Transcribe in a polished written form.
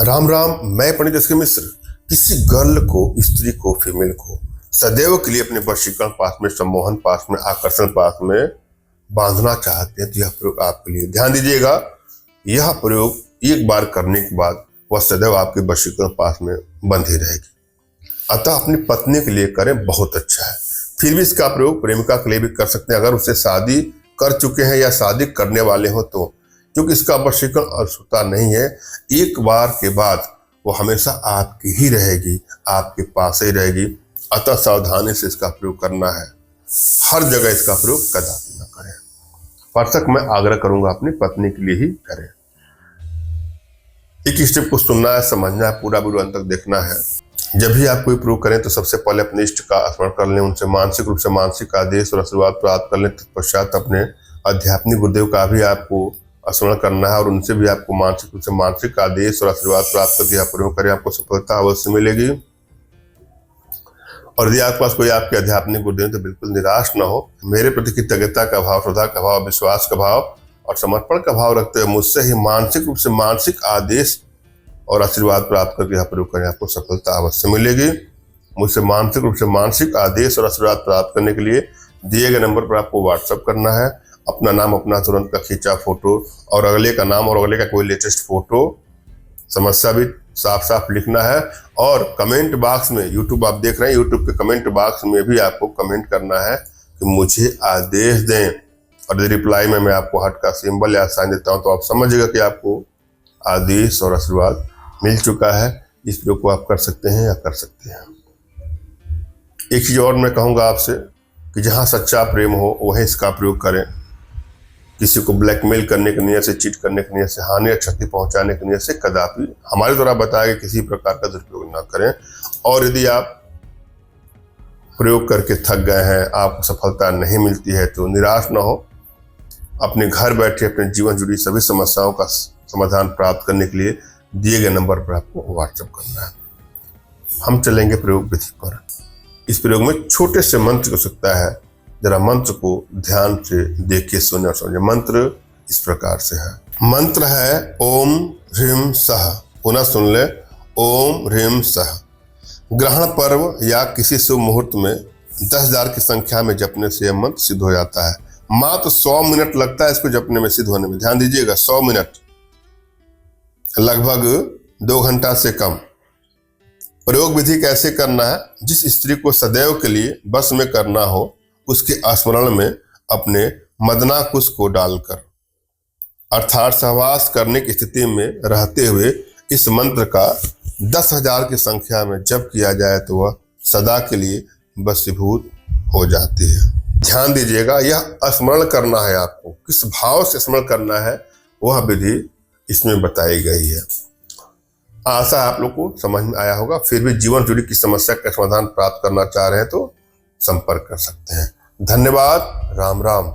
राम राम। मैं पंडित एस के मिश्र किसी गर्ल को, स्त्री को, फीमेल को सदैव के लिए अपने वशीकरण पास में, सम्मोहन पास में, आकर्षण पास में बांधना चाहते हैं तो यह प्रयोग आपके लिए। ध्यान दीजिएगा, यह प्रयोग एक बार करने के बाद वह सदैव आपके वशीकरण पास में बंधी रहेगी। अतः अपनी पत्नी के लिए करें, बहुत अच्छा है। फिर भी इसका प्रयोग प्रेमिका के लिए भी कर सकते हैं, अगर उससे शादी कर चुके हैं या शादी करने वाले हो तो, क्योंकि इसका वशीकरण अशुद्धता नहीं है। एक बार के बाद वो हमेशा आपकी ही रहेगी, आपके पास ही रहेगी। अतः सावधानी से इसका प्रयोग करना है, हर जगह इसका प्रयोग कदापि न करें। स्पर्शक मैं आग्रह करूंगा अपनी पत्नी के लिए ही करें। एक स्टेप को सुनना है, समझना है, पूरा वीडियो अंत तक देखना है। जब भी आप कोई प्रयोग करें तो सबसे पहले अपने इष्ट का स्मरण कर लें, उनसे मानसिक रूप से मानसिक आदेश और आशीर्वाद प्राप्त कर लें। तत्पश्चात अपने आध्यात्मिक गुरुदेव का भी आपको स्मरण करना है और उनसे भी आपको मानसिक रूप से मानसिक आदेश और आशीर्वाद प्राप्त करके आप प्रयोग करें, आपको सफलता अवश्य मिलेगी। और यदि आपके पास कोई आपके आध्यात्मिक गुरुदेव तो बिल्कुल निराश न हो। मेरे प्रति कृतज्ञता का भाव, श्रद्धा का भाव, विश्वास का भाव और समर्पण का भाव रखते हुए मुझसे ही मानसिक रूप से मानसिक आदेश और आशीर्वाद प्राप्त करके आप प्रयोग करें, आपको सफलता अवश्य मिलेगी। मुझसे मानसिक रूप से मानसिक आदेश और आशीर्वाद प्राप्त करने के लिए दिए गए नंबर पर आपको व्हाट्सएप करना है। अपना नाम, अपना तुरंत का खींचा फोटो और अगले का नाम और अगले का कोई लेटेस्ट फोटो, समस्या भी साफ साफ लिखना है। और कमेंट बॉक्स में, यूट्यूब आप देख रहे हैं, यूट्यूब के कमेंट बॉक्स में भी आपको कमेंट करना है कि मुझे आदेश दें। और यदि रिप्लाई में मैं आपको हार्ट का सिंबल या साइन देता हूं तो आप समझिएगा कि आपको आदेश और आशीर्वाद मिल चुका है। इस प्रयोग को आप कर सकते हैं या कर सकते हैं। एक चीज और मैं कहूंगा आपसे कि जहां सच्चा प्रेम हो वहीं इसका प्रयोग करें। किसी को ब्लैकमेल करने की नियत से, चीट करने की नियत से, हानि या क्षति पहुंचाने की नियत से कदापि हमारे द्वारा बताए गए किसी प्रकार का दुरुपयोग न करें। और यदि आप प्रयोग करके थक गए हैं, आपको सफलता नहीं मिलती है तो निराश न हो। अपने घर बैठे अपने जीवन जुड़ी सभी समस्याओं का समाधान प्राप्त करने के लिए दिए गए नंबर पर आपको व्हाट्सएप करना है। हम चलेंगे प्रयोग विधि पर। इस प्रयोग में छोटे से मंत्र हो सकता है, जरा मंत्र को ध्यान से देखिए, सुने और समझे। मंत्र इस प्रकार से है। मंत्र है ओम ह्रीम सह। पुनः सुन ले, ओम ह्रीम सह। ग्रहण पर्व या किसी शुभ मुहूर्त में 10,000 की संख्या में जपने से यह मंत्र सिद्ध हो जाता है। मात्र 100 मिनट लगता है इसको जपने में, सिद्ध होने में। ध्यान दीजिएगा, 100 मिनट, लगभग 2 घंटा से कम। प्रयोग विधि कैसे करना है? जिस स्त्री को सदैव के लिए बस में करना हो उसके स्मरण में अपने मदनाकुश को डालकर, अर्थात सहवास करने की स्थिति में रहते हुए इस मंत्र का 10,000 की संख्या में जप किया जाए तो वह सदा के लिए वशीभूत हो जाती है। ध्यान दीजिएगा, यह स्मरण करना है आपको, किस भाव से स्मरण करना है वह विधि इसमें बताई गई है। आशा आप लोग को समझ में आया होगा। फिर भी जीवन जुड़ी की समस्या का समाधान प्राप्त करना चाह रहे हैं तो संपर्क कर सकते हैं। धन्यवाद। राम राम।